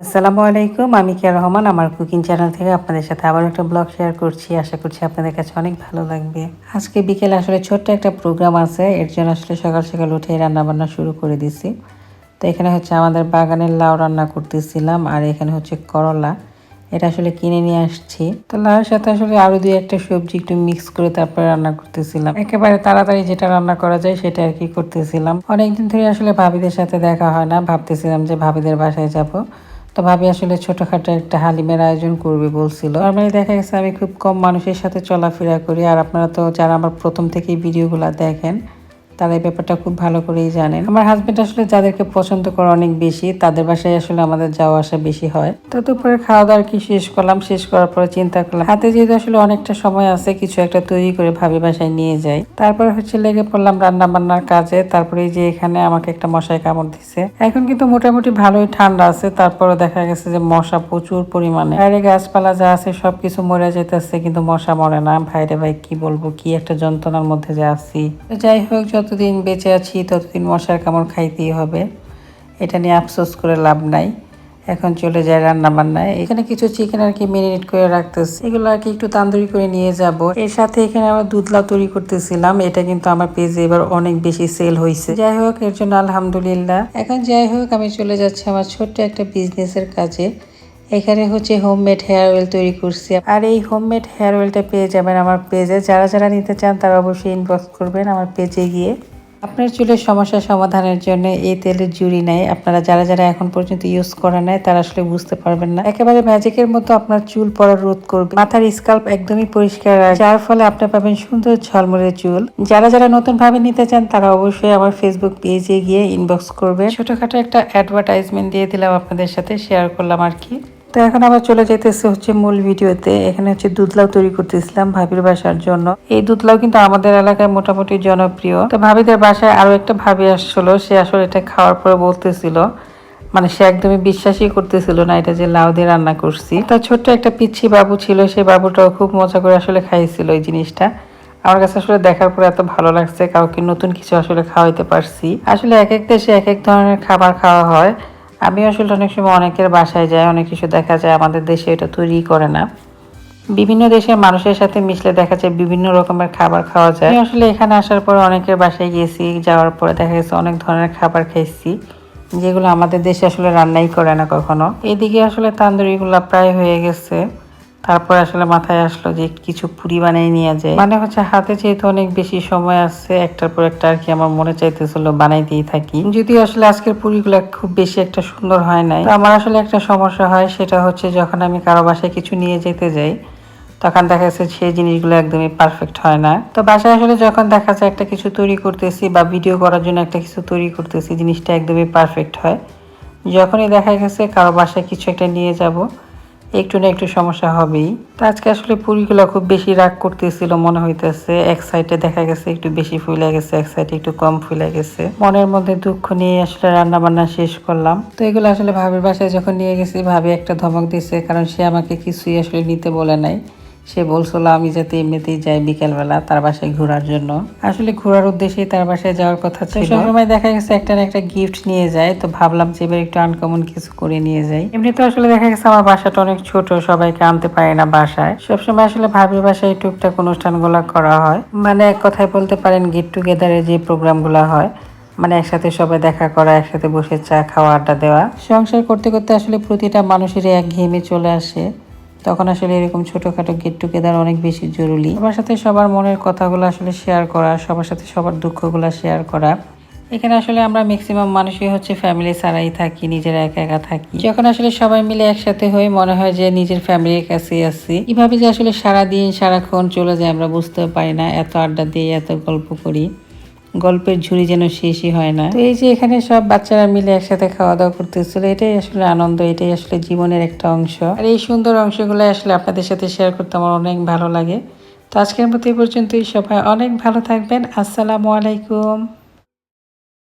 আসসালামু আলাইকুম। আমি কিয়া রহমান আমার কুকিং চ্যানেল থেকে আপনাদের সাথে আবার একটা ব্লগ শেয়ার করছি। আশা করছি আপনাদের কাছে অনেক ভালো লাগবে। আজকে বিকেলে আসলে ছোট্ট একটা প্রোগ্রাম আছে, এর জন্য আসলে সকাল সকাল উঠে রান্নাবান্না শুরু করে দিছি। তো এখানে হচ্ছে আমাদের বাগানের লাউ রান্না করতেছিলাম, আর এখানে হচ্ছে করলা, এটা আসলে কিনে নিয়ে আসছি। তো লাউয়ের সাথে আসলে আরো দুই একটা সবজি একটু মিক্স করে তারপরে রান্না করতেছিলাম। একেবারে তাড়াতাড়ি যেটা রান্না করা যায় সেটা আর কি করতেছিলাম। অনেকদিন ধরে আসলে ভাবিদের সাথে দেখা হয় না, ভাবতেছিলাম যে ভাবিদের বাসায় যাব। তো ভাবি আসলে ছোটখাটো একটা হালিমের আয়োজন করবে বলছিল। নরমালি দেখা গেছে আমি খুব কম মানুষের সাথে চলাফেরা করি, আর আপনারা তো যারা আমার প্রথম থেকেই ভিডিওগুলো দেখেন তারা এই ব্যাপারটা খুব ভালো করেই জানেন। আমার হাজবেন্ড আসলে যাদেরকে পছন্দ করে অনেক বেশি, তাদের বাসায় আসলে আমাদের যাওয়া আসা বেশি হয়। তো দুপুরে খাওয়া দাওয়া কি শেষ করলাম, শেষ করার পরে চিন্তা করলাম হাতে যেহেতু আসলে অনেকটা সময় আছে, কিছু একটা তৈরি করে ভাবি বাসায় নিয়ে যাই। তারপরে হচ্ছে লেগে পড়লাম রান্না বান্নার কাজে। তারপরে এই যে এখানে আমাকে একটা মশাই কামড় দিছে। এখন কিন্তু মোটামুটি ভালোই ঠান্ডা আছে, তারপরে দেখা গেছে যে মশা প্রচুর পরিমাণে। বাইরে গাছপালা যা আছে সবকিছু মরে যেতেছে, কিন্তু মশা মরে না। ভাইরে ভাই কি বলবো, কি একটা যন্ত্রণার মধ্যে যে আছি। যাই হোক, যতদিন বেঁচে আছি ততদিন মশার কামড় খাইতেই হবে, এটা নিয়ে আফসোস করে লাভ নাই। এখন চলে যায় রান্না বান্নায়। এখানে কিছু চিকেন আর কি মেরিনেট করে রাখতেছি, এগুলো আর কি একটু তান্দুরি করে নিয়ে যাব। এর সাথে এখানে আমরা দুধ লাউ তৈরি করতেছিলাম, এটা কিন্তু আমার পেজে এবার অনেক বেশি সেল হয়েছে। যাই হোক, এর জন্য আলহামদুলিল্লাহ। এখন যাই হোক, আমি চলে যাচ্ছি আমার ছোট্ট একটা বিজনেসের কাজে। এখানে হচ্ছে হোমমেড হেয়ার অয়েল তৈরি করছি, আর এই হোমমেড হেয়ার অয়েলটা পেয়ে যাবেন আমার পেজে। যারা যারা নিতে চান তারা অবশ্যই ইনবক্স করবেন আমার পেজে গিয়ে। আপনার চুলের সমস্যা সমাধানের জন্য এই তেলের জুড়ি নাই। আপনারা যারা যারা এখন পর্যন্ত ইউজ করে নাই তারা আসলে বুঝতে পারবেন না। একেবারে ম্যাজিকের মতো আপনার চুল পড়া রোধ করবে, মাথার স্কাল্প একদমই পরিষ্কার, যার ফলে আপনি পাবেন সুন্দর ঝলমলে চুল। যারা যারা নতুন ভাবে নিতে চান তারা অবশ্যই আমার ফেসবুক পেজে গিয়ে ইনবক্স করবে। ছোটখাটো একটা অ্যাডভার্টাইজমেন্ট দিয়ে দিলাম, আপনাদের সাথে শেয়ার করলাম আর কি। তো এখন আবার চলে যেতেছে হচ্ছে মূল ভিডিওতে। এখানে হচ্ছে দুধ লাউ তৈরি করতেছিলাম ভাবির বাসার জন্য। এই দুধ লাউ কিন্তু আমাদের এলাকায় মোটামুটি জনপ্রিয়। তো ভাবিদের বাসায় আরো একটা ভাবি আসছিল, সে আসলে এটা খাওয়ার পরে বলতেছিল, মানে সে একদমই বিশ্বাসই করতেছিল না এটা যে লাউ দিয়ে রান্না করছি। তার ছোট্ট একটা পিচ্ছি বাবু ছিল, সেই বাবুটাও খুব মজা করে আসলে খাইছিল এই জিনিসটা। আমার কাছে আসলে দেখার পরে এত ভালো লাগছে, কাউকে নতুন কিছু আসলে খাওয়াইতে পারছি। আসলে এক এক দেশে এক এক ধরনের খাবার খাওয়া হয়। আমি আসলে অনেক সময় অনেকের বাসায় যাই, অনেক কিছু দেখা যায় আমাদের দেশে এটা তৈরি করে না। বিভিন্ন দেশের মানুষের সাথে মিশলে দেখা যায় বিভিন্ন রকমের খাবার খাওয়া যায়। আমি আসলে এখানে আসার পরে অনেকের বাসায় গেছি, যাওয়ার পরে দেখা গেছে অনেক ধরনের খাবার খাইছি যেগুলো আমাদের দেশে আসলে রান্নাই করে না কখনো। এদিকে আসলে তান্দুরিগুলো প্রায় হয়ে গেছে। তারপর আসলে মাথায় আসলো যে কিছু পুরি বানিয়ে নিয়ে যায়, মানে হচ্ছে হাতে যেহেতু অনেক বেশি সময় আছে, একটার পর একটা আর কি আমার মনে চাইতেছিল বানাইতেই থাকি। যদিও আসলে আজকের পুরিগুলো খুব বেশি একটা সুন্দর হয় নাই। তো আমার আসলে একটা সমস্যা হয়, সেটা হচ্ছে যখন আমি কারো বাসায় কিছু নিয়ে যেতে যাই তখন দেখা যাচ্ছে সেই জিনিসগুলো একদমই পারফেক্ট হয় না। তো বাসায় আসলে যখন দেখা যায় একটা কিছু তৈরি করতেছি বা ভিডিও করার জন্য একটা কিছু তৈরি করতেছি, জিনিসটা একদমই পারফেক্ট হয়। যখনই দেখা গেছে কারো বাসায় কিছু একটা নিয়ে যাব, একটু না একটু সমস্যা হবেই। তো আজকে আসলে পুরিগুলো খুব বেশি রাগ করতেছিল মনে হইতেছে। এক সাইডে দেখা গেছে একটু বেশি ফুলে গেছে, এক সাইডে একটু কম ফুলে গেছে। মনের মধ্যে দুঃখ নিয়ে আসলে রান্না বান্না শেষ করলাম। তো এগুলো আসলে ভাবির বাসায় যখন নিয়ে গেছি, ভাবি একটা ধমক দিছে, কারণ সে আমাকে কিছুই আসলে নিতে বলে নাই। সে বলছিল আমি যাতে এমনিতেই যাই বিকেলবেলা তার বাসায় ঘোরার জন্য। আসলে ঘোরার উদ্দেশ্যেই তার বাসায় যাওয়ার কথা ছিল। সবসময় দেখা গেছে একটা না একটা গিফট নিয়ে যায়, তো ভাবলাম যে এবার একটু আনকমন কিছু করে নিয়ে যাই। এমনি তো আসলে দেখা গেছে আমার বাসাটা অনেক ছোট, সবাইকে আনতে পারে না বাসায়। সবসময় আসলে ভাবির বাসায় টুকটাক অনুষ্ঠানগুলো করা হয়, মানে এক কথায় বলতে পারেন গেট টুগেদারের যে প্রোগ্রামগুলো হয়, মানে একসাথে সবাই দেখা করা, একসাথে বসে চা খাওয়া, আড্ডা দেওয়া। সংসার করতে করতে আসলে প্রতিটা মানুষের একঘেয়েমি চলে আসে, তখন আসলে এরকম ছোটখাটো গেট টুগেদার অনেক বেশি জরুরি। সবার সাথে সবার মনের কথাগুলো আসলে শেয়ার করা, সবার সাথে সবার দুঃখগুলো শেয়ার করা। এখানে আসলে আমরা ম্যাক্সিমাম মানুষই হচ্ছে ফ্যামিলি ছাড়াই থাকি, নিজেরা একা একা থাকি। যখন আসলে সবাই মিলে একসাথে হই মনে হয় যে নিজের ফ্যামিলির কাছেই আছি। কিভাবে যে আসলে সারাদিন সারাক্ষণ চলে যায় আমরা বুঝতেও পারি না, এত আড্ডা দিয়ে এত গল্প করি, গল্পের ঝুড়ি যেন শেষই হয় না। তো এই যে এখানে সব বাচ্চারা মিলে একসাথে খাওয়া দাওয়া করতেছিল, এটাই আসলে আনন্দ, এটাই আসলে জীবনের একটা অংশ। আর এই সুন্দর অংশগুলো আসলে আপনাদের সাথে শেয়ার করতে আমার অনেক ভালো লাগে। তো আজকের মতো এই পর্যন্তই, সবাই অনেক ভালো থাকবেন। আসসালামু আলাইকুম।